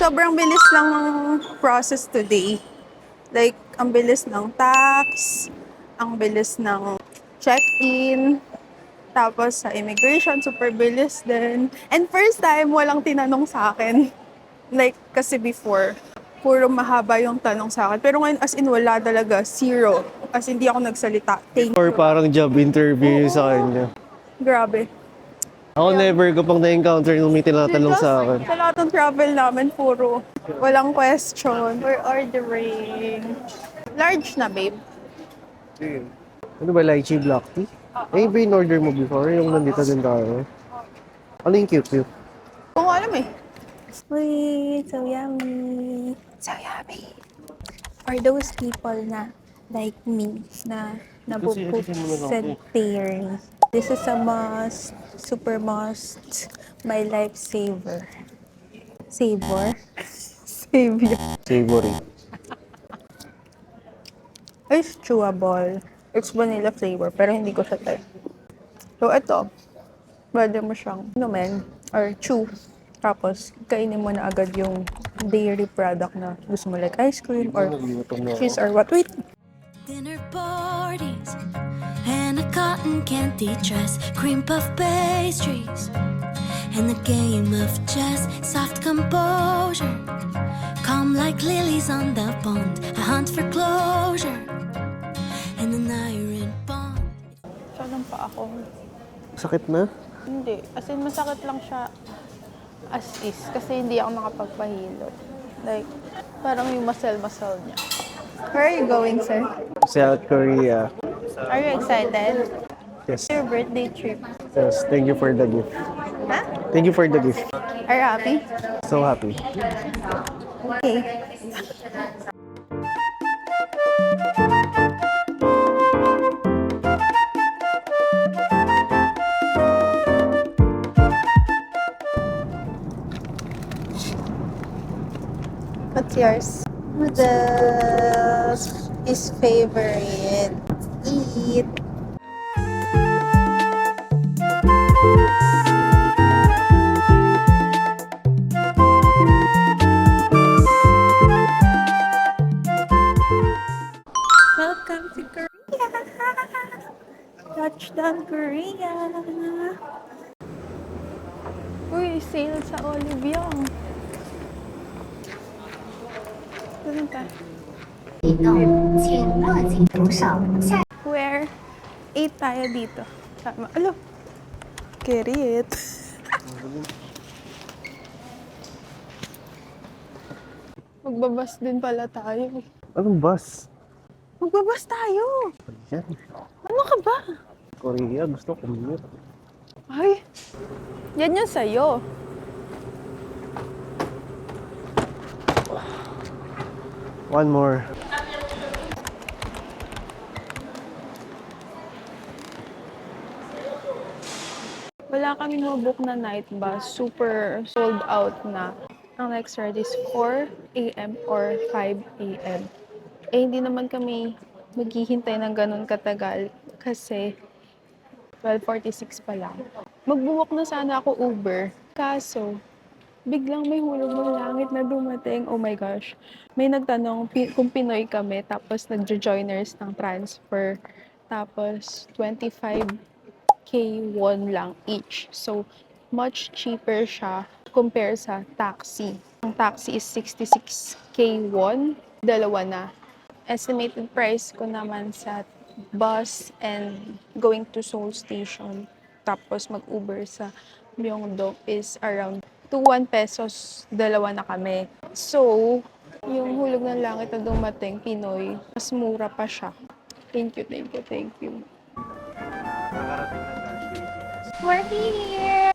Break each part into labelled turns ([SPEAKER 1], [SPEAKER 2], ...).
[SPEAKER 1] sobrang bilis lang ng process today. Like, ang bilis ng tax, ang bilis ng check-in, tapos sa immigration, super bilis din. And first time, walang tinanong sa akin. Like, kasi before, puro mahaba yung tanong sa akin. Pero ngayon, as in, wala talaga. Zero. As in, hindi ako nagsalita. Thank
[SPEAKER 2] Or
[SPEAKER 1] you.
[SPEAKER 2] parang job interview sa kanya.
[SPEAKER 1] Grabe.
[SPEAKER 2] Ako never ko pang na-encounter nung may tinatanong sa akin.
[SPEAKER 1] Sa lahat ng travel namin, puro walang question. We're ordering. Large na, babe.
[SPEAKER 2] Ano ba, lychee black tea? Eh, ba yung order mo before? Yung nandito din tayo. Ano yung cute?
[SPEAKER 1] Kung alam eh. Sweet, so yummy. So yummy. For those people na like me, na nabubook sa dairy. This is a must, super must, my lifesaver. Saver? Savior.
[SPEAKER 2] Savory.
[SPEAKER 1] It's chewable. It's vanilla flavor, pero hindi ko siya type. So, ito, pwede mo siyang inumin or chew. Tapos, kainin mo na agad yung dairy product na gusto mo, like ice cream or cheese or what. Wait!
[SPEAKER 3] Dinner parties and a cotton candy dress, cream puff pastries, and the game of chess, soft composure, calm like lilies on the pond, a hunt for closure, and an iron bond.
[SPEAKER 1] Saan pa ako?
[SPEAKER 2] Sakit na?
[SPEAKER 1] Hindi. As in, masakit lang siya as is kasi hindi ako nakapagpahilot. Like, parang yung muscle niya. Where are you going, sir?
[SPEAKER 2] South Korea.
[SPEAKER 1] Are you excited?
[SPEAKER 2] Yes.
[SPEAKER 1] Your birthday trip.
[SPEAKER 2] Yes. Thank you for the gift.
[SPEAKER 1] Huh?
[SPEAKER 2] Thank you for the gift.
[SPEAKER 1] Are you happy?
[SPEAKER 2] So happy.
[SPEAKER 1] Okay. What's yours? Noodles. His favorite. Eat. Welcome to Korea! Touchdown Korea! Uy, sale sa Olivion. Doon pa. Where? 8 tayo dito. Tama. Alo. Carry it. Magbabas din pala tayo.
[SPEAKER 2] Anong bus?
[SPEAKER 1] Magbabas tayo!
[SPEAKER 2] Yan.
[SPEAKER 1] Ano ka ba?
[SPEAKER 2] Korea. Gusto ko commute.
[SPEAKER 1] Ay, yan yung sa'yo.
[SPEAKER 2] One more.
[SPEAKER 1] Wala kami mabook na night bus. Super sold out na. Ang next ride is 4 a.m. or 5 a.m. Eh, hindi naman kami maghihintay ng ganun katagal kasi 12:46 pa lang. Magbubook na sana ako Uber. Kaso, biglang may hulog ng langit na dumating. Oh my gosh. May nagtanong kung Pinoy kami, tapos nagjo-joiners ng transfer. Tapos, 25K won lang each. So, much cheaper siya compare sa taxi. Ang taxi is 66K won. Dalawa na. Estimated price ko naman sa bus and going to Seoul Station, tapos mag-Uber sa Myeongdong is around 21 pesos, dalawa na kami. So, yung hulog ng langit na dumating, Pinoy, mas mura pa siya. Thank you. We're here!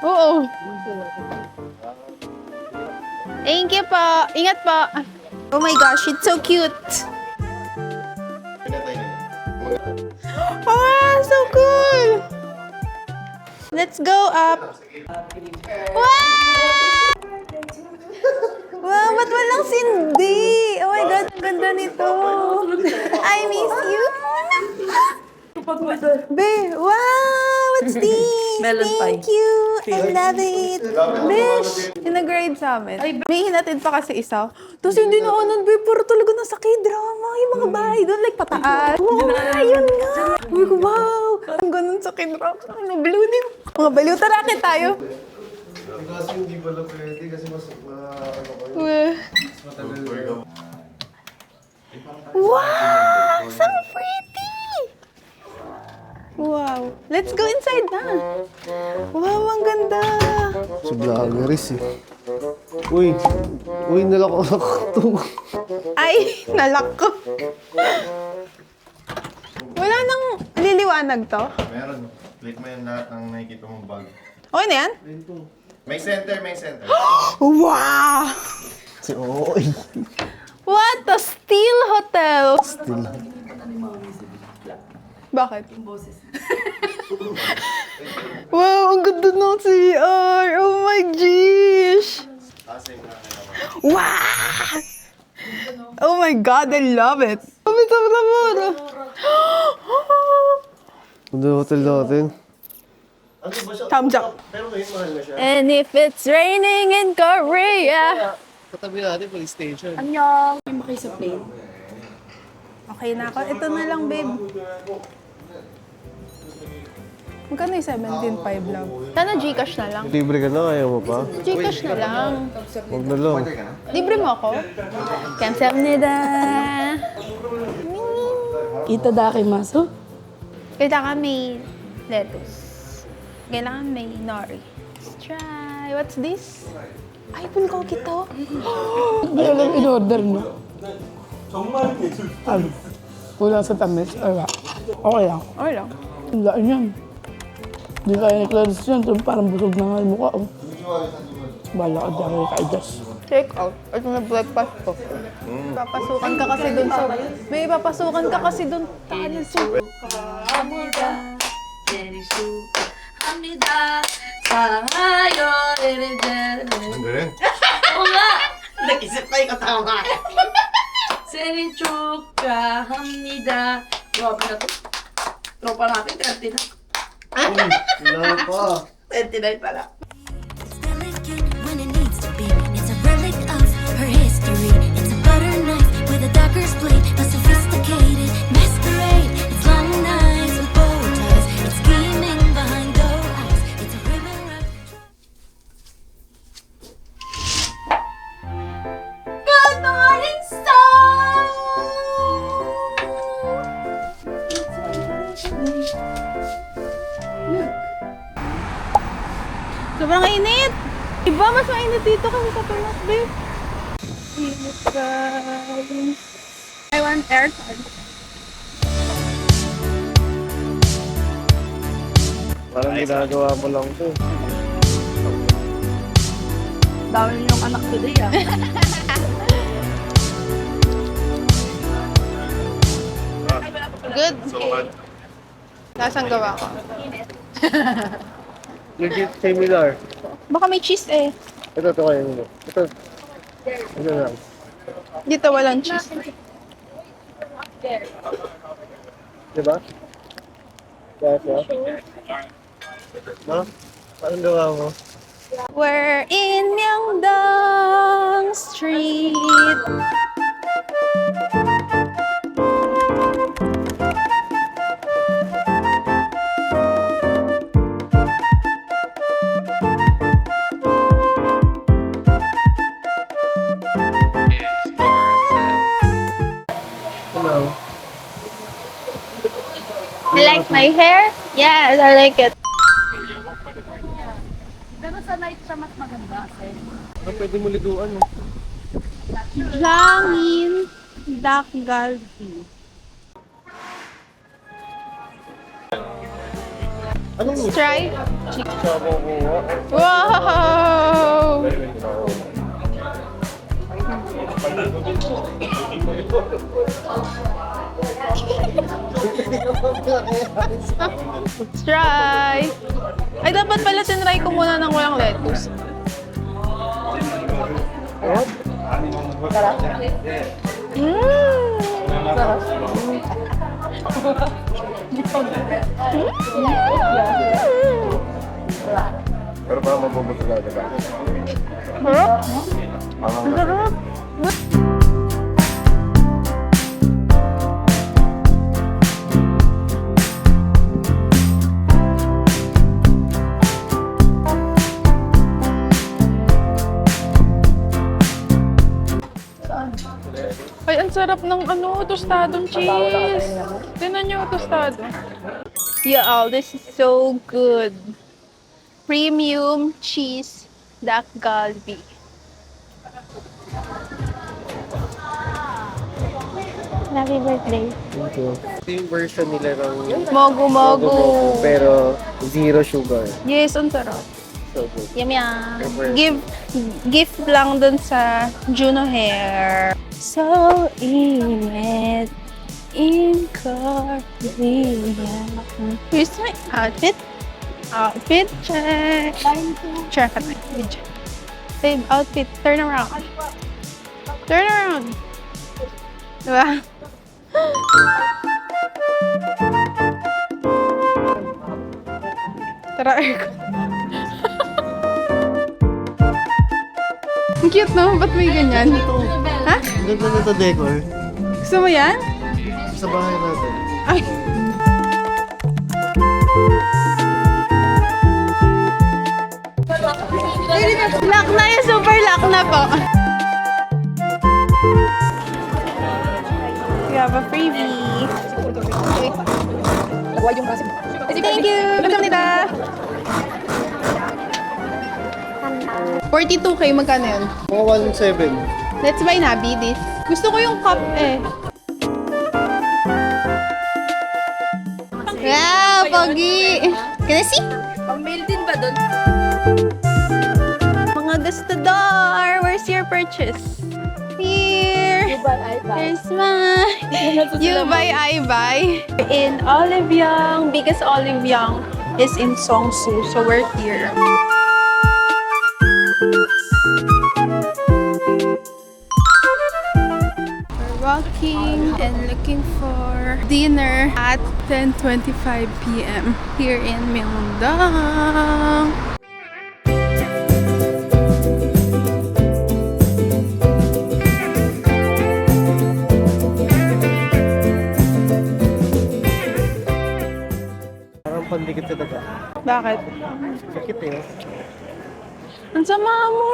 [SPEAKER 1] Oo. Thank you po. Ingat po. Oh my gosh, it's so cute. Ah, so cool! Let's go up. Wow! Wow, ba't walang sindi? Oh my God, ang ganda nito. I miss you. Be, wow! what's this?
[SPEAKER 4] Melon pie.
[SPEAKER 1] Thank you. I love it. Bish, in-grade sa amin. May hinatid pa kasi isa. Tapos hindi na ako nun, babe, puro talaga nasa K-drama. Yung mga bahay doon, like pataas. Oo nga, yun nga. Sabi ko, wow. Ang ganun sa K-drama. Ano, baliw din. Mga baliw, tarakit tayo.
[SPEAKER 2] Kasi hindi pala pwede kasi mas matagal.
[SPEAKER 1] Wow! So pretty! Wow. Let's go inside na. Wow, ang ganda.
[SPEAKER 2] Si vloggeris eh. Uy, nalak ako.
[SPEAKER 1] Ay, nalak ko. Wala nang liliwanag to.
[SPEAKER 5] Meron. Click mo yung lahat ng nakikita mong bag.
[SPEAKER 1] Okay na yan?
[SPEAKER 5] May center.
[SPEAKER 1] Wow!
[SPEAKER 2] Si Oy.
[SPEAKER 1] What a steel hotel!
[SPEAKER 2] Still.
[SPEAKER 1] Bakit? Wow, ang ganda ng CR! Oh my gosh! Wow! Oh my God, I love it!
[SPEAKER 2] Ano hotel natin?
[SPEAKER 5] Ano ba siya?
[SPEAKER 1] Thumbs up!
[SPEAKER 5] Pero ngayon mahal na siya.
[SPEAKER 1] And if it's raining in Korea...
[SPEAKER 2] Katabi natin, police station.
[SPEAKER 4] Annyeong! May maki sa plane.
[SPEAKER 1] Okay na ako. Ito na lang, babe. Magkano yung 17.5 lang? Sana Gcash na lang.
[SPEAKER 2] Libre ka na, ayaw mo pa?
[SPEAKER 1] Gcash na lang.
[SPEAKER 2] Huwag na lang.
[SPEAKER 1] Libre mo ako? 감사합니다.
[SPEAKER 4] Itadakimasu.
[SPEAKER 1] Kailangan may lettuce. Kailangan may nori. Let's try. What's this? Ay, bulgogi to.
[SPEAKER 4] Hindi alam in-order mo. Ano? Wala sa tamis. Wala. Okay lang.
[SPEAKER 1] Okay lang.
[SPEAKER 4] Wala yan. Hindi kaya ni Clarice yan. So, parang busog na nga yung mukha. Oh. Bala ka dahil kay Diyos.
[SPEAKER 1] Take out. Ito na breakfast ko. Papasukan ka kasi dun sa... May papasukan ka kasi dun. Tahanan sa...
[SPEAKER 6] 합니다. 사랑하여 이래들.
[SPEAKER 5] Ang galing.
[SPEAKER 6] Oo nga! Nag-isip pa yung tama. 생일 축하합니다. Grabe na to. Tropa natin, 30 na.
[SPEAKER 2] Wala pa.
[SPEAKER 6] 29 pala.
[SPEAKER 3] It's delicate when it needs to be. It's a relic of her history. It's a butter knife with a dagger's blade. A sophisticated masquerade. It's long nights with bow ties. It's scheming behind doe eyes. It's a river of
[SPEAKER 6] Good morning, star!
[SPEAKER 1] Sobrang init! Iba, mas mainit dito kasi sa Perlas, babe. Init, guys. I want aircon.
[SPEAKER 2] Parang ginagawa mo lang to.
[SPEAKER 6] Dami niyong anak today, ah.
[SPEAKER 1] Good?
[SPEAKER 5] So hot.
[SPEAKER 1] Nasaan gawa ko?
[SPEAKER 2] Legit similar.
[SPEAKER 1] Baka may cheese eh.
[SPEAKER 2] Ito kayo nyo. Ito lang.
[SPEAKER 1] Dito walang cheese.
[SPEAKER 2] Diba? Kaya siya? No? Parang gawa mo?
[SPEAKER 1] We're in Myeongdong Street.
[SPEAKER 2] Hello.
[SPEAKER 1] You like my hair? Yes, I like it.
[SPEAKER 4] Pero sa night siya mas maganda kasi.
[SPEAKER 2] Ano pwede mo liguan mo?
[SPEAKER 1] Langin Dakgalbi.
[SPEAKER 2] Anong
[SPEAKER 1] Let's try.
[SPEAKER 2] sabaw mo?
[SPEAKER 1] Wow! Let's try. Ay, dapat pala tinry ko muna ng walang lettuce.
[SPEAKER 5] Mga mabubuto na diba?
[SPEAKER 1] Sarap.
[SPEAKER 5] Mga
[SPEAKER 1] Ang sarap. Ay, ang sarap ng tostadong cheese. Tingnan nyo, tostado. Yeah, this is so good. Premium cheese Dak Galbi. Happy birthday.
[SPEAKER 2] Thank you. Ito yung version nila ng
[SPEAKER 1] Mogu Mogu.
[SPEAKER 2] pero zero sugar.
[SPEAKER 1] Yes, ang sarap.
[SPEAKER 2] So good.
[SPEAKER 1] Yum yum. Gift lang dun sa Juno Hair. So init in Korea. Here's my outfit. Outfit check. Check it. Babe, outfit. Turn around. Turn around. Diba? Tara, aircon. Ang cute, no? Ba't may ganyan? Ha?
[SPEAKER 5] Ganda na ito, decor.
[SPEAKER 1] Gusto mo yan?
[SPEAKER 5] Sa bahay natin.
[SPEAKER 1] Ay. Lock na yung super lock na po. We have a freebie. Thank you! Kamsahamnida! 42K, magkano yun?
[SPEAKER 5] Mga 1.7.
[SPEAKER 1] Let's buy Nabi this. Gusto ko yung cup eh. Wow, pogi! Can I see?
[SPEAKER 6] Pang-mail din ba doon?
[SPEAKER 1] Mga gastador, where's your purchase? Here! Here's mine! You buy, I buy. In Olivyang, because Olivyang is in Seongsu, so we're here. We're walking and looking for dinner at 10:25 p.m. here in Myeongdong.
[SPEAKER 2] Parang pandikit sa daga.
[SPEAKER 1] Bakit?
[SPEAKER 2] Sakit eh.
[SPEAKER 1] Ang sama mo!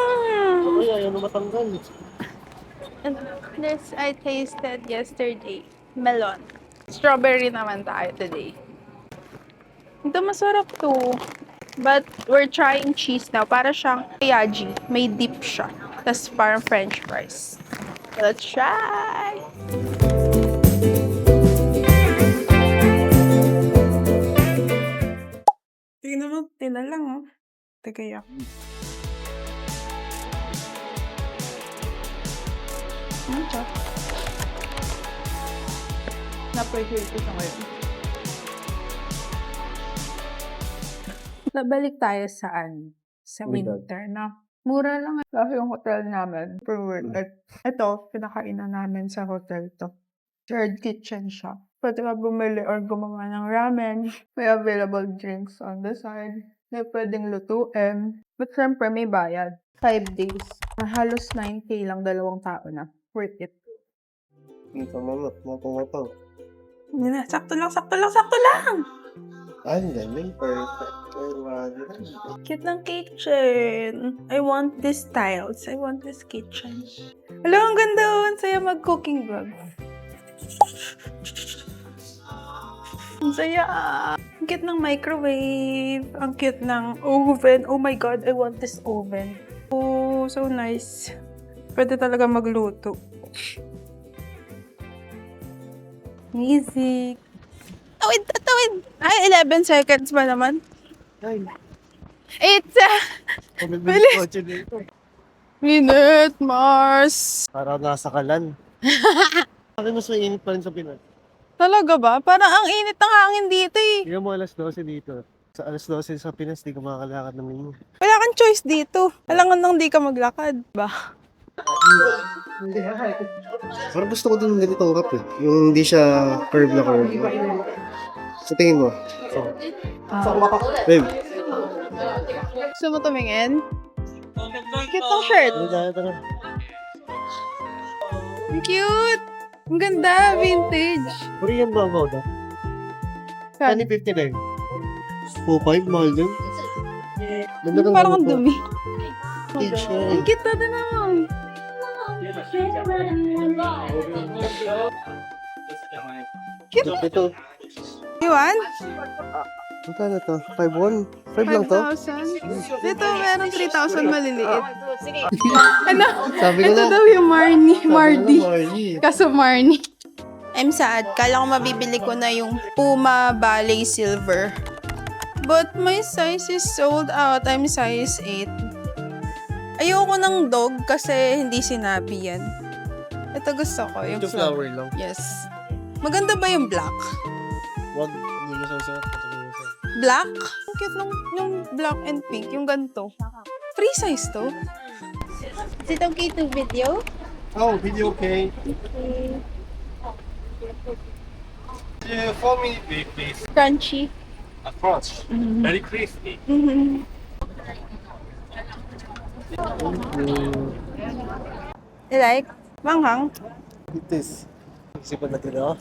[SPEAKER 2] Ay, ayaw na matanggal.
[SPEAKER 1] And this I tasted yesterday. Melon. Strawberry naman tayo today. Ito masarap to. But we're trying cheese now. Para siyang yaji. May dip siya. Tapos parang french fries. Let's try! Tingnan mo. Tingnan lang oh. Tagay ako. Ano siya? Na-pressure ko siya ngayon. Nabalik tayo saan? Sa winter na. Mura lang kasi yung hotel namin. Per worth it. Ito, pinakainan namin sa hotel to. Shared kitchen siya. Pwede ka bumili or gumawa ng ramen. May available drinks on the side. May pwedeng lutuin. But syempre may bayad. 5 days. Halos 9K lang 2 tao na. Worth it.
[SPEAKER 5] Ito mama, mapang-mapang.
[SPEAKER 1] Hindi na, sakto lang, sakto lang, sakto lang!
[SPEAKER 5] Ay, ang galing. Perfect.
[SPEAKER 1] Cute ng kitchen. I want these tiles. I want this kitchen. Hello, ang ganda oh. Ang saya mag-cooking vlog. Ang saya. Ang cute ng microwave. Ang cute ng oven. Oh my God, I want this oven. Oh, so nice. Pwede talaga magluto. Music. Tawid, tawid. Ay, 11 seconds ba naman?
[SPEAKER 2] Ay,
[SPEAKER 1] It's
[SPEAKER 2] pamibilis kotse dito.
[SPEAKER 1] Minute, Mars.
[SPEAKER 2] Parang nasa kalan. Bakit mas mainit pa rin sa Pinas?
[SPEAKER 1] Talaga ba? Parang ang init ng hangin dito eh.
[SPEAKER 2] Tingnan mo alas 12 dito. Sa alas 12 sa Pinas, di ka makakalakad ng minyo.
[SPEAKER 1] Wala kang choice dito. Alangan nang di ka maglakad. Ba?
[SPEAKER 5] Parang gusto ko din ng ganitong cup eh. Yung hindi siya curve na curve. Sa tingin mo? Babe,
[SPEAKER 1] Gusto mo tumingin? Cute ng shirt. Ang cute! Ang ganda, vintage.
[SPEAKER 5] Korean ba ako na?
[SPEAKER 1] Kano?
[SPEAKER 5] 59. 4.5, mahal din. Ganda ng
[SPEAKER 1] Parang ang
[SPEAKER 5] ano to.
[SPEAKER 1] dumi.
[SPEAKER 5] H&M.
[SPEAKER 1] Ang cute natin naman.
[SPEAKER 5] Ito.
[SPEAKER 1] Iwan?
[SPEAKER 5] Magkano to? 5.1? 5 lang to?
[SPEAKER 1] 5,000. Dito, meron 3,000 maliliit. Ano?
[SPEAKER 5] Sabi ko
[SPEAKER 1] Ito
[SPEAKER 5] na.
[SPEAKER 1] daw yung Marnie. Mardi.
[SPEAKER 5] Marnie.
[SPEAKER 1] Kaso Marnie. I'm sad. Kala ko mabibili ko na yung Puma Ballet Silver. But my size is sold out. I'm size 8. Ayoko ng dog kasi hindi sinabi yan. Ito gusto ko. Yung
[SPEAKER 5] Ito flower lang.
[SPEAKER 1] Yes. Maganda ba yung black?
[SPEAKER 5] Wag, hindi ko sa
[SPEAKER 1] Black? Ang cute yung black and pink. Yung ganito. Free size to.
[SPEAKER 7] Is it okay to video?
[SPEAKER 5] Oh, video okay. Yeah, 4-minute wait, please.
[SPEAKER 1] Crunchy.
[SPEAKER 5] Approach. Very crispy.
[SPEAKER 1] You like? Manghang?
[SPEAKER 5] It is. Isipan natin, no?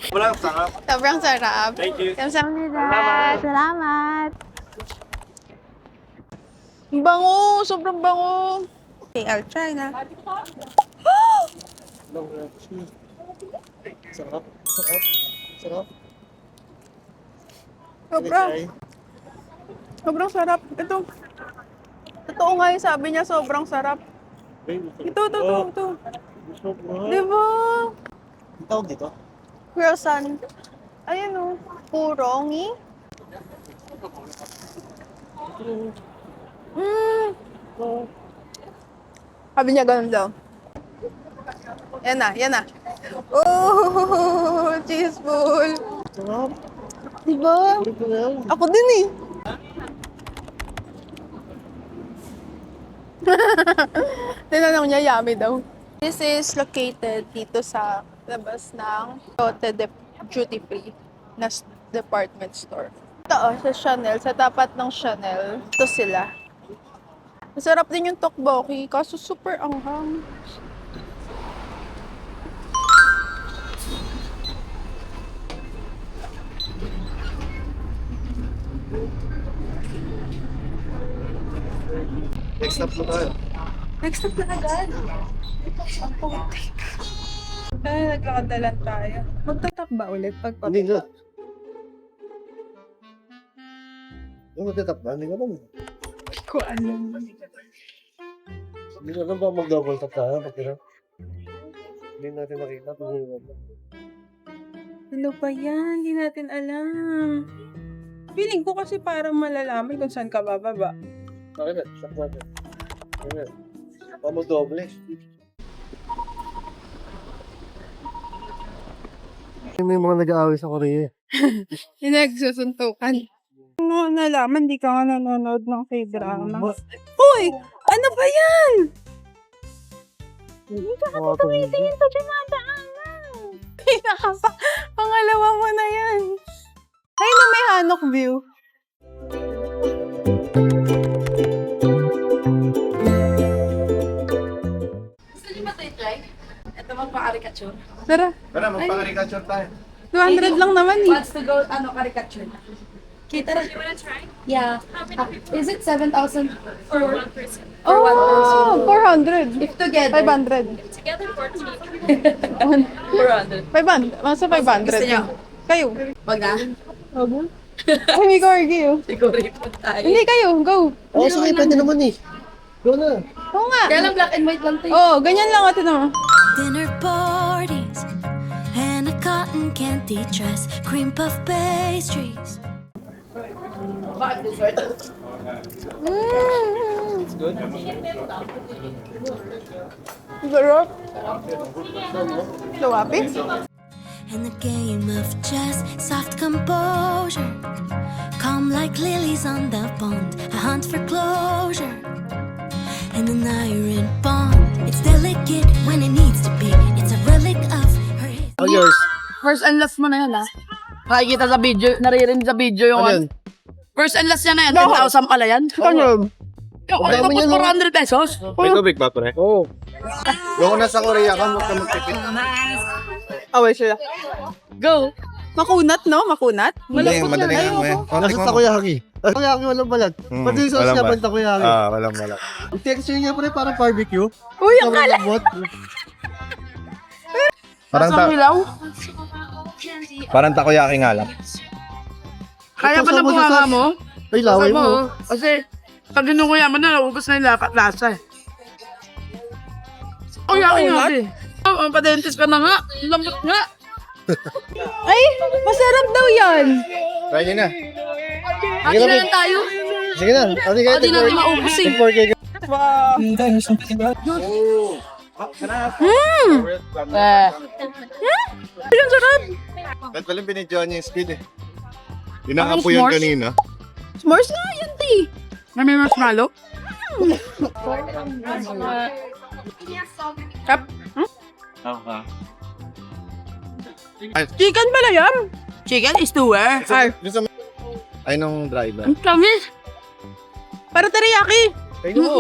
[SPEAKER 5] Walang sarap.
[SPEAKER 1] Sobrang sarap.
[SPEAKER 5] Thank you.
[SPEAKER 1] Kamsahamnida. Salamat. Ang bango. Sobrang bango. Okay, I'll try na.
[SPEAKER 5] Sarap. Sarap. Sarap.
[SPEAKER 1] Sobrang. Sobrang sarap. Ito. Totoo nga yung sabi niya, sobrang sarap. Ito. Diba?
[SPEAKER 5] Ang tawag dito?
[SPEAKER 1] Croissant. Ayan o. Purongi. Sabi niya ganun daw. Yan na. Oh, cheese ball.
[SPEAKER 5] Sarap.
[SPEAKER 1] Diba?
[SPEAKER 5] Ulit ko na yan.
[SPEAKER 1] Ako din eh. Tinanong niya, yummy daw. This is located dito sa labas ng Lotte Duty Free na department store. Ito sa Chanel, sa tapat ng Chanel. Ito sila. Masarap din yung tteokbokki, kaso super anghang.
[SPEAKER 5] Next stop na tayo.
[SPEAKER 1] Next stop na agad. Ang putik. Ay, naglakad na lang tayo. Magtatap ba ulit pag
[SPEAKER 5] Hindi nga. Yung magtatap na, hindi ko alam.
[SPEAKER 1] Hindi ko alam.
[SPEAKER 5] Hindi ko alam ba mag-double tap tayo? Pagkira. Hindi natin nakita.
[SPEAKER 1] Ano ba yan? Hindi natin alam. Feeling ko kasi parang malalaman kung saan ka bababa.
[SPEAKER 5] Bakit na? Stop natin. Bakit? Baka mag-double eh. May mga nag-aaway sa Korea.
[SPEAKER 1] Yung nagsusuntukan. Ano nalaman, di ka nga nanonood ng K-drama. Hoy! Ano ba yan?
[SPEAKER 5] Hindi ka kasi tumitingin
[SPEAKER 1] Ito dinadaanan. Pangalawa mo na yan. Ay, no, may Hanok view.
[SPEAKER 7] Gusto niyo ba tayo try? Ito magpa-caricature.
[SPEAKER 1] Tara,
[SPEAKER 5] Pero magpa-caricature tayo.
[SPEAKER 1] 200 lang naman eh.
[SPEAKER 7] Wants to go, caricature. Kita na. You wanna try? Yeah. Is it 7,000 for one person?
[SPEAKER 1] Oh, 400.
[SPEAKER 7] If together.
[SPEAKER 1] 500.
[SPEAKER 7] Together 14. 400.
[SPEAKER 1] 500. Masa 500?
[SPEAKER 7] Gusto niyo?
[SPEAKER 1] Kayo.
[SPEAKER 7] Wag na.
[SPEAKER 1] Huwag mo. Ay, may corgi oh.
[SPEAKER 7] Siguro ipon tayo.
[SPEAKER 1] Hindi kayo, go.
[SPEAKER 5] Oo, sige, pwede naman eh. Go na.
[SPEAKER 1] Oo nga.
[SPEAKER 7] Kaya lang black and white lang tayo.
[SPEAKER 1] Oo, ganyan lang ate naman.
[SPEAKER 3] Dinner parties and a cotton candy dress, cream puff pastries.
[SPEAKER 1] Sarap. Lawapin?
[SPEAKER 3] And the game of chess, soft composure. Calm like lilies on the pond, a hunt for closure. And an iron bond, it's delicate when it needs to be. It's a relic of her history.
[SPEAKER 5] All yours.
[SPEAKER 4] First and last mo na yun, ha? Makikita sa video, naririnig sa video yung
[SPEAKER 5] Ano yun?
[SPEAKER 4] First and last yan na yan. 10,000 pala yan. Ano? Yung ano tapos 400 pesos?
[SPEAKER 5] May tubig ba, pre? Oo. Yung nasa Korea ka, magtipid.
[SPEAKER 1] Away sila. Go! Makunat, no? Makunat?
[SPEAKER 5] Hindi, madali lang mo yan.
[SPEAKER 2] Nasa takoyaki. Takoyaki walang balat. Pati yung sauce niya pang takoyaki.
[SPEAKER 5] Walang balat.
[SPEAKER 2] Yung texture niya pre parang barbecue.
[SPEAKER 1] Uy, ang kalat!
[SPEAKER 5] Parang takoyaki nga lang.
[SPEAKER 4] Kaya pa na bunganga mo?
[SPEAKER 2] Ay, laway
[SPEAKER 4] Sabi
[SPEAKER 2] mo.
[SPEAKER 4] Kasi, pag ginukuya mo na, naubos na yung lasa eh. Oh, yakin nga eh. Oh, padentes ka na nga. Lambot nga.
[SPEAKER 1] Ay, masarap daw yan.
[SPEAKER 5] Try nyo na.
[SPEAKER 4] Ati na lang tayo.
[SPEAKER 2] Sige na. Ate kayo.
[SPEAKER 4] Ati natin maubos eh.
[SPEAKER 1] Ang sarap.
[SPEAKER 5] Kahit palang binidyoan niya yung speed eh. Tinangapo yan
[SPEAKER 4] s'mores?
[SPEAKER 5] kanina.
[SPEAKER 1] S'mores nga yan, ti.
[SPEAKER 4] May marshmallow? Kap?
[SPEAKER 1] Chicken pala yan.
[SPEAKER 4] Chicken is to where?
[SPEAKER 5] Ay, nung driver.
[SPEAKER 4] Ang tamis.
[SPEAKER 1] Para teriyaki.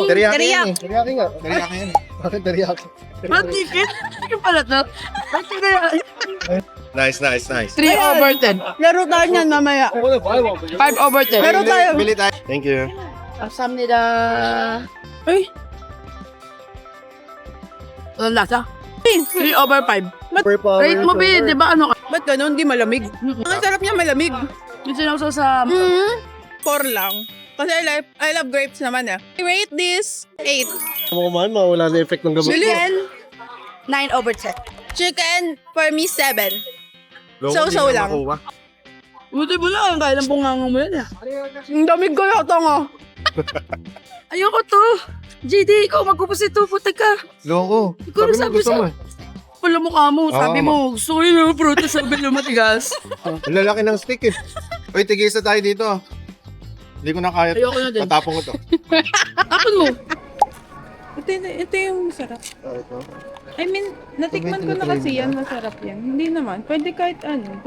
[SPEAKER 5] Teriyaki yan eh.
[SPEAKER 2] Teriyaki nga.
[SPEAKER 5] Teriyaki yan.
[SPEAKER 2] Bakit teriyaki?
[SPEAKER 4] Ang chicken? Chicken pala to. Ang chicken.
[SPEAKER 5] Nice.
[SPEAKER 4] 3 over 10.
[SPEAKER 1] Laro tayo niyan mamaya.
[SPEAKER 4] 5 over 10.
[SPEAKER 1] Pero tayo.
[SPEAKER 5] Bili tayo. Thank you.
[SPEAKER 4] 감사합니다.
[SPEAKER 1] Ay,
[SPEAKER 4] Anong lasa? 3 over 5.
[SPEAKER 2] Superpower.
[SPEAKER 4] Rate mo, B. Di ba ano ka?
[SPEAKER 1] ba't ganun? Di malamig. Ang sarap niya malamig.
[SPEAKER 4] Yung sinawsaw sa...
[SPEAKER 1] 4 lang. Kasi I love grapes naman eh. I rate this 8.
[SPEAKER 2] Mo kumain, mawala na effect ng gamot mo.
[SPEAKER 1] Chicken.
[SPEAKER 7] 9 over 10.
[SPEAKER 1] Chicken, for me, 7.
[SPEAKER 5] Loko,
[SPEAKER 1] So-so
[SPEAKER 5] di na
[SPEAKER 1] lang.
[SPEAKER 5] makuha.
[SPEAKER 4] Buti mo lang. Kaya lang bungangang mo yan.
[SPEAKER 1] Ang damig ko yata nga.
[SPEAKER 4] Ayoko to. JD, ikaw magpupus ito. Putik ka.
[SPEAKER 5] Loko.
[SPEAKER 4] Ikaw na sabi
[SPEAKER 5] gusto
[SPEAKER 4] sa...
[SPEAKER 5] mo eh.
[SPEAKER 4] Pala mukha mo. Sabi
[SPEAKER 5] Oo.
[SPEAKER 4] mo, gusto ko yun yung prutas. Sabi mo matigas.
[SPEAKER 5] Ang lalaki ng stick eh. Uy, tigisa tayo dito. Hindi ko na kaya.
[SPEAKER 4] Ayoko na din.
[SPEAKER 5] Tatapon ko to.
[SPEAKER 4] Tapon mo.
[SPEAKER 1] Ito yung masarap. I mean, natikman ko na kasi yan. Masarap yan. Hindi naman. Pwede kahit ano.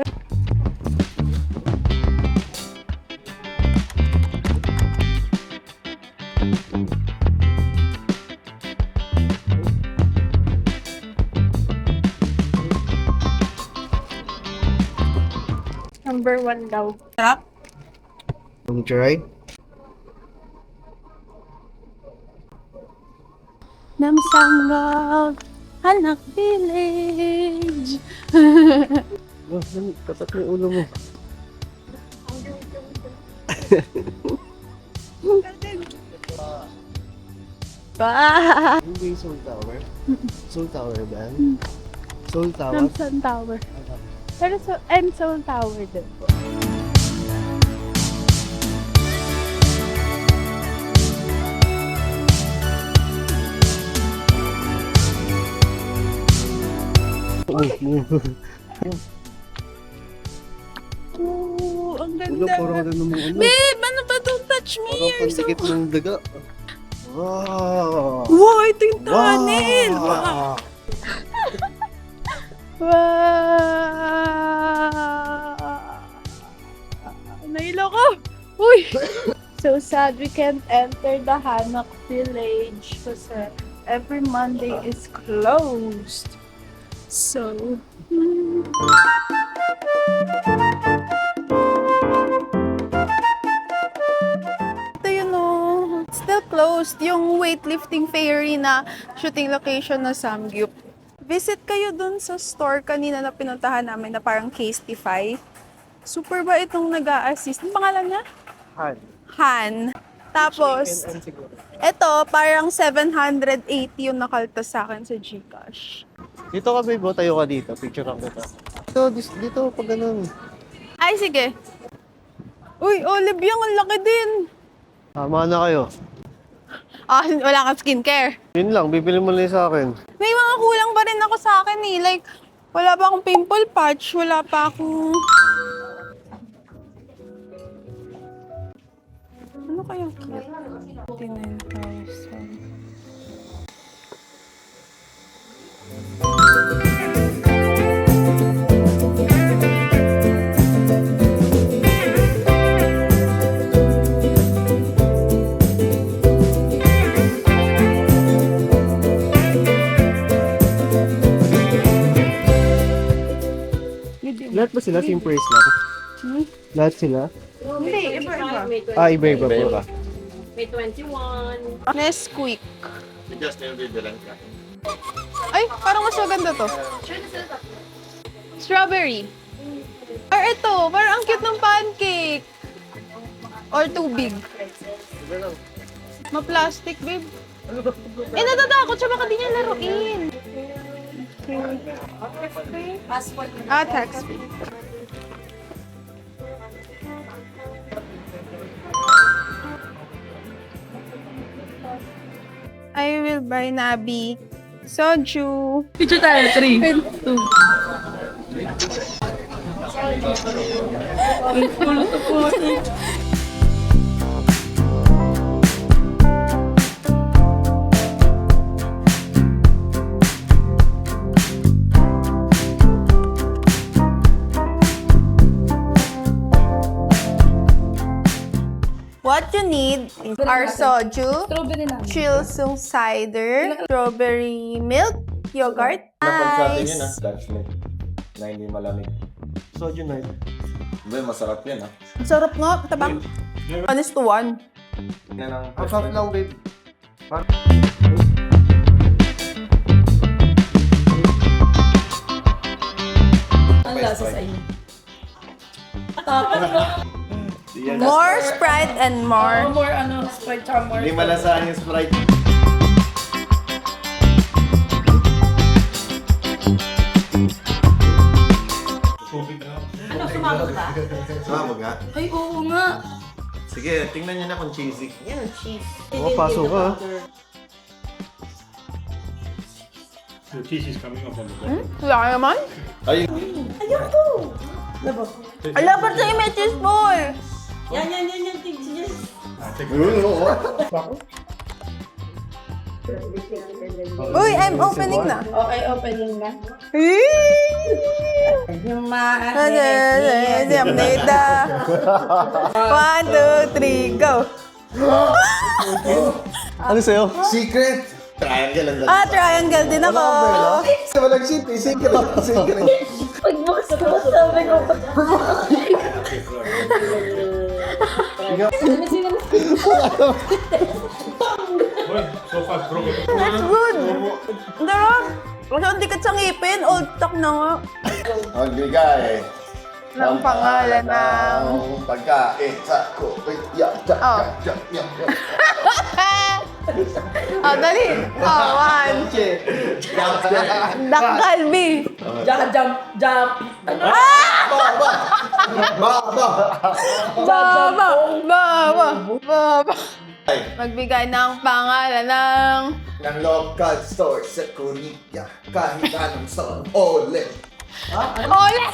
[SPEAKER 1] Number 1 daw. Sarap?
[SPEAKER 2] Let me try.
[SPEAKER 1] Namsanggag, anak village.
[SPEAKER 2] Oh, kapat mo yung ulo mo.
[SPEAKER 1] Ba?
[SPEAKER 2] Hindi yung Soul Tower. Soul Tower ba? Soul Tower?
[SPEAKER 1] Namsan Tower. Pero and Soul Tower din. Oh, ang
[SPEAKER 2] Ulo,
[SPEAKER 1] ganda.
[SPEAKER 2] parang ano mo ano.
[SPEAKER 1] Babe, ano ba? Don't touch me.
[SPEAKER 2] Parang
[SPEAKER 1] You're so...
[SPEAKER 2] pandikit ng daga. Wow!
[SPEAKER 1] Wow, ito yung tunnel.
[SPEAKER 2] Wow!
[SPEAKER 1] Wow! Nailo ko. Uy! So sad we can't enter the Hanok village kasi every Monday is closed. So... Ito yun oh. Still closed yung weightlifting ferry na shooting location na Samgyup. Visit kayo dun sa store kanina na pinuntahan namin na parang Castify. Super ba itong nag-a-assist? Ang pangalan niya?
[SPEAKER 2] Han.
[SPEAKER 1] Han. Tapos, ito parang 780 yung nakaltas sa akin sa GCash.
[SPEAKER 2] Dito ka, babe. Tayo ka dito. Picture ako kita. Dito, pag ganun.
[SPEAKER 1] Ay, sige. Uy, olive yung ang laki din.
[SPEAKER 2] Tama na kayo.
[SPEAKER 1] Ah, wala kang skincare.
[SPEAKER 2] Yun lang, bibili mo lang sa akin.
[SPEAKER 1] May mga kulang pa rin ako sa akin eh. Like, wala pa akong pimple patch, wala pa akong... Ano kaya cute? 59,000.
[SPEAKER 2] sila? Same price lang? Lahat sila?
[SPEAKER 1] Hindi, iba-iba.
[SPEAKER 2] Iba-iba po.
[SPEAKER 6] May 21.
[SPEAKER 1] Nesquik.
[SPEAKER 5] Just yung bibilang ka.
[SPEAKER 1] Ay, parang mas maganda to. Strawberry. Or ito, parang ang cute ng pancake. Or too big. Ma-plastic, babe. Natatakot siya, baka di niya laruin. Tax fee. I will buy Nabi soju.
[SPEAKER 4] Picture tayo, 3, 2.
[SPEAKER 1] What you need is our soju,
[SPEAKER 7] Strawberry namin.
[SPEAKER 1] Chilsung cider, strawberry milk, yogurt,
[SPEAKER 5] Napansatin yun
[SPEAKER 1] ice.
[SPEAKER 5] Dutch milk. Na hindi malamig.
[SPEAKER 2] Soju night.
[SPEAKER 5] Ba, masarap yan
[SPEAKER 1] Sarap nga, tabang. 1:1.
[SPEAKER 5] Yan ang
[SPEAKER 2] Ang half lang, babe.
[SPEAKER 4] Ang lasa sa inyo.
[SPEAKER 1] More Sprite and more.
[SPEAKER 4] More Sprite tsaka more.
[SPEAKER 5] Hindi malasahan yung Sprite.
[SPEAKER 6] Sumabot ba?
[SPEAKER 5] Sumabog nga.
[SPEAKER 4] Ay, oo nga.
[SPEAKER 5] Sige, tingnan niyo na kung cheesy.
[SPEAKER 6] Yan, cheese.
[SPEAKER 2] Oo, pasok ka.
[SPEAKER 8] The cheese is coming up on the bottom.
[SPEAKER 1] Wala naman.
[SPEAKER 5] Ay,
[SPEAKER 1] Ala, ba't sa'yo may cheese ball?
[SPEAKER 6] Yan. Cheese.
[SPEAKER 5] yun, oo.
[SPEAKER 1] Uy, I'm opening na.
[SPEAKER 7] Okay, opening na.
[SPEAKER 1] Yung data. 1, 2, 3, go.
[SPEAKER 2] Ano sa'yo?
[SPEAKER 5] Secret! Triangle ang dalawa.
[SPEAKER 1] Triangle din ako.
[SPEAKER 5] Walang shit eh. Secret. Secret.
[SPEAKER 6] Pagbukas ko, sabi ko.
[SPEAKER 8] So fast, bro.
[SPEAKER 1] That's good. Darang. Masyadong dikit sa ngipin. Old talk na nga.
[SPEAKER 5] Magbigay.
[SPEAKER 1] Ng pangalan ng...
[SPEAKER 5] pagkain sa kopi.
[SPEAKER 1] Oh. Dali. 1. Dakal, B.
[SPEAKER 4] Jump.
[SPEAKER 1] Baba. Magbigay ng pangalan ng...
[SPEAKER 5] Ng local store sa Korea. Kahit anong song. Ole.
[SPEAKER 1] Ole!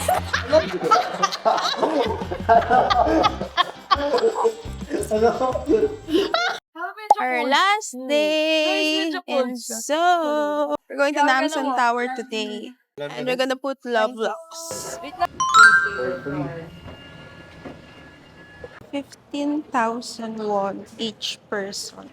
[SPEAKER 1] Our last day, and so we're going to Namsan Tower today, and we're gonna put love locks. 15,000 won each person.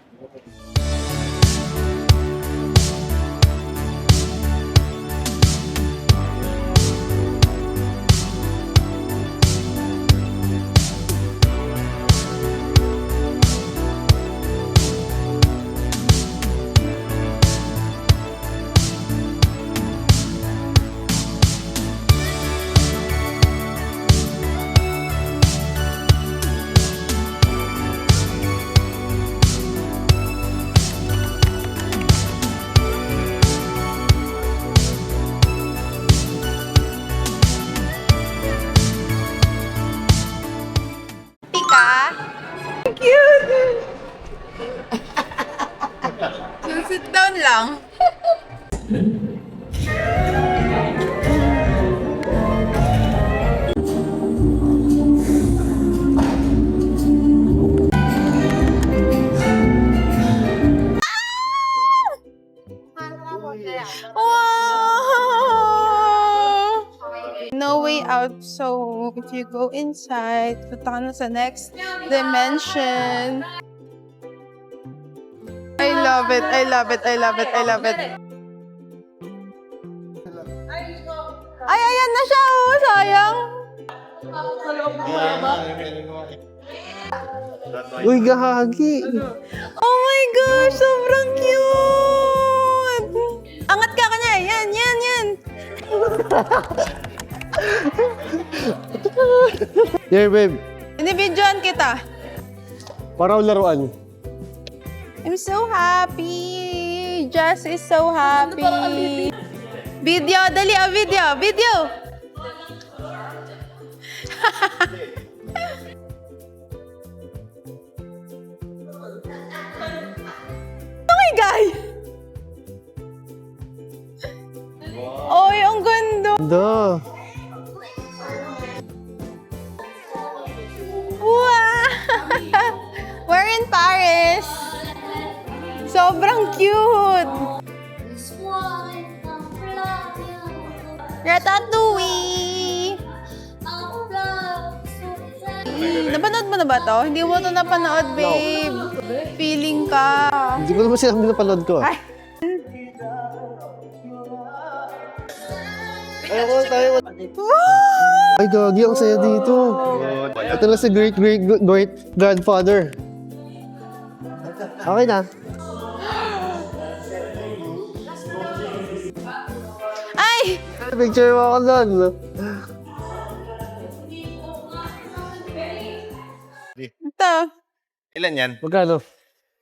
[SPEAKER 1] Pika. Cute! Sit down lang. Wow! No way out. So, if you go inside, punta ka na sa next dimension. I love it. I love it. I love it. I love it. Ay, ayan na siya. Oh, sayang.
[SPEAKER 2] Uy, gahagi.
[SPEAKER 1] Oh my gosh! Sobrang cute! Angat ka kanya! Yan, yan, yan!
[SPEAKER 2] Here, babe.
[SPEAKER 1] Inibidyoan kita.
[SPEAKER 2] Para laruan.
[SPEAKER 1] I'm so happy! Jess is so happy! Video! Dali, video! Video! Oh my God! Oy, ang ganda!
[SPEAKER 2] Da.
[SPEAKER 1] Wow! We're in Paris! Sobrang cute! Ratatouille! Napanood mo na ba to? Hindi mo to napanood, babe. Feeling ka.
[SPEAKER 2] Hindi ko naman sinabi na panood ko.
[SPEAKER 1] Ay.
[SPEAKER 2] Ay, gagi, ang saya dito. Ito na si great grandfather. Okay na.
[SPEAKER 1] Ay!
[SPEAKER 2] Picture mo ako doon.
[SPEAKER 1] Ito,
[SPEAKER 5] Ilan yan?
[SPEAKER 2] Magkano?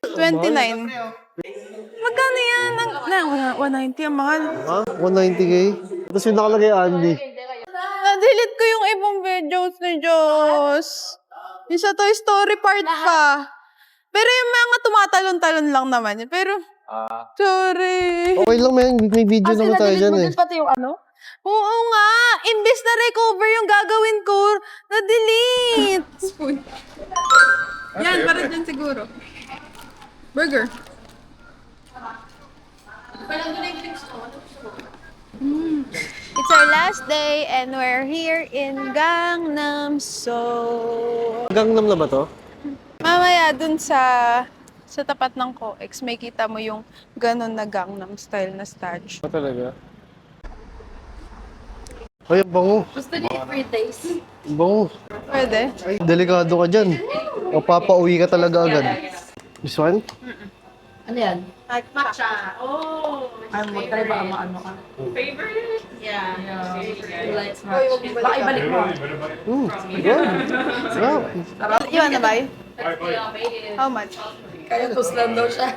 [SPEAKER 1] 29. Magkano yan? 190 ang mahal.
[SPEAKER 2] Ha? 190K? Tapos yung nakalagay Andy.
[SPEAKER 1] Na-delete ko yung ibang videos ni Diyos. Yung sa Toy Story part pa. Pero yung mga tumatalon-talon lang naman yun. Pero, sorry.
[SPEAKER 2] Okay lang, may video naman tayo dyan eh.
[SPEAKER 7] Pati yung ano?
[SPEAKER 1] Oo nga. Imbes na recover yung gagawin ko, na-delete. Spoon. Yan, para dyan siguro. Burger. It's our last day and we're here in Gangnam So.
[SPEAKER 2] Gangnam na ba to?
[SPEAKER 1] Mamaya dun sa tapat ng COEX, may kita mo yung ganon na Gangnam style na statue.
[SPEAKER 2] Ano talaga? Ay, ang bango.
[SPEAKER 7] Gusto niyo free taste?
[SPEAKER 2] Ang bango.
[SPEAKER 1] Pwede?
[SPEAKER 2] Ay, delikado ka dyan. O papauwi ka talaga agad. This one?
[SPEAKER 7] Ano yan?
[SPEAKER 6] Matcha. Oh.
[SPEAKER 7] Ay, mag-try ba ang ano ka? Favorite? Yeah. You like matcha. Baka ibalik mo.
[SPEAKER 2] Good. Wow.
[SPEAKER 1] You wanna buy? How much?
[SPEAKER 7] Kaya toast lang daw siya.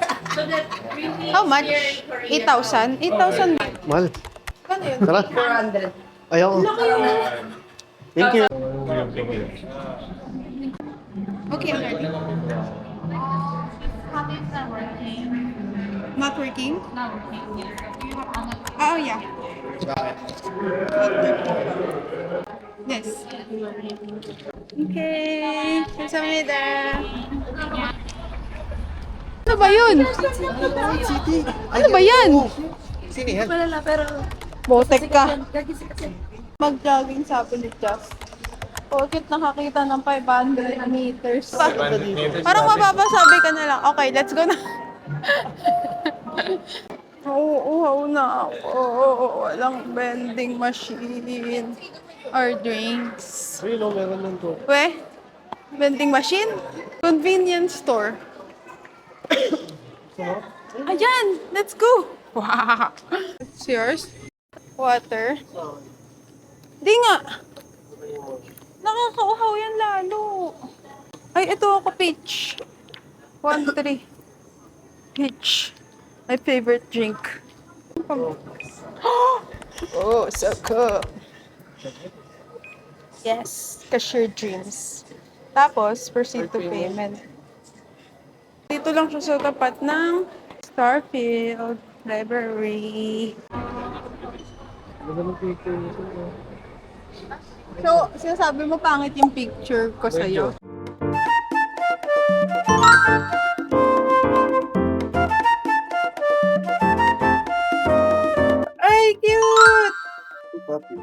[SPEAKER 1] How much? 8,000? 8,000 ba?
[SPEAKER 2] Mahal.
[SPEAKER 1] Kano yun?
[SPEAKER 2] Tara.
[SPEAKER 7] 400.
[SPEAKER 2] Ayaw. Thank you.
[SPEAKER 1] Okay, I'm ready. Not working? Not working. Oh, yeah. Yes. Okay. Kamsahamnida. Ano ba yun? Ano ba yan?
[SPEAKER 7] Wala pero...
[SPEAKER 1] Botek ka. Mag-jogging sabi ni Just. Bakit nakakita ng 500 meters? Parang mapapasabi ka na lang, okay, let's go na. Uhaw na ako. Walang vending machine or drinks.
[SPEAKER 2] Ay, no, meron lang to.
[SPEAKER 1] We? Vending machine? Convenience store. Ayan! Let's go! Wow! It's yours? Water? Di nga! Nakakauhaw yan lalo. Ay, ito ako, peach. 1-3. Peach. My favorite drink. Oh, so cool. Yes, cashier dreams. Tapos, proceed to payment. Dito lang siya sa tapat ng Starfield Library. So, sinasabi mo pangit yung picture ko sa'yo. Ay, cute!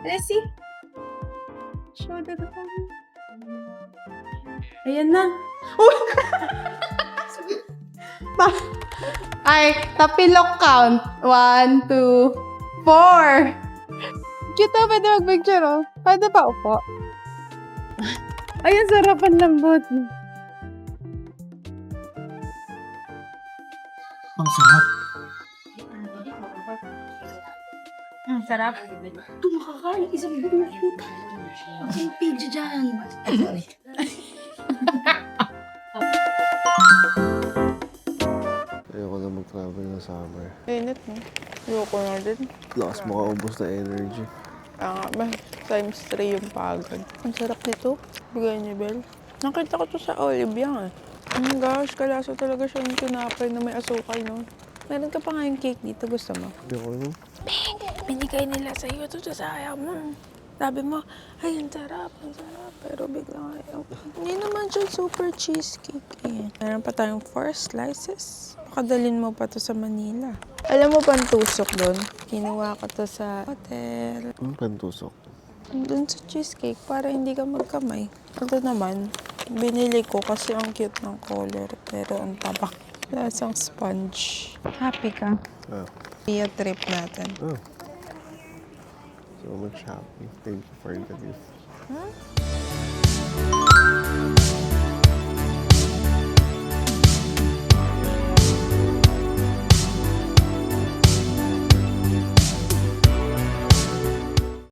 [SPEAKER 1] Let's see. Show the phone. Ayan na. Uy! Ay, tapilok count. 1, 2, 4. Cute na, pwede mag-picture, oh. Pwede pa, upo.
[SPEAKER 9] Ay, ang sarap ang lambot.
[SPEAKER 6] Ang sarap.
[SPEAKER 9] Ang sarap.
[SPEAKER 7] Ito makakain. Isang buong puta. Isang pizza dyan. Sorry.
[SPEAKER 2] Ayoko na mag-travel na summer.
[SPEAKER 1] Init, no? Ayoko na din.
[SPEAKER 2] Lakas makaubos na energy.
[SPEAKER 1] Times 3 yung pagod. Ang sarap nito. Bigay niyo, Bel. Nakita ko to sa Olivia, eh. Oh my gosh, kalasa talaga siya yung tinapay na may asukal, no? Meron ka pa nga yung cake dito. Gusto mo?
[SPEAKER 2] Ayoko na.
[SPEAKER 1] Binigay nila sa iyo to sa ayaw mo. Sabi mo, ay, ang sarap. Pero bigla ayaw. Hindi naman siya super cheesecake, eh. Meron pa tayong 4 slices. Pakadalin mo pa to sa Manila. Alam mo pa ang tusok doon? Kinuha ko to sa hotel.
[SPEAKER 2] Pantusok.
[SPEAKER 1] Doon sa cheesecake para hindi ka magkamay. Ito naman, binili ko kasi ang cute ng color. Pero ang tabak. Lasang sponge.
[SPEAKER 9] Happy ka.
[SPEAKER 2] Ah.
[SPEAKER 1] Iya trip natin.
[SPEAKER 2] Oh. So much happy. Thank you for the gift.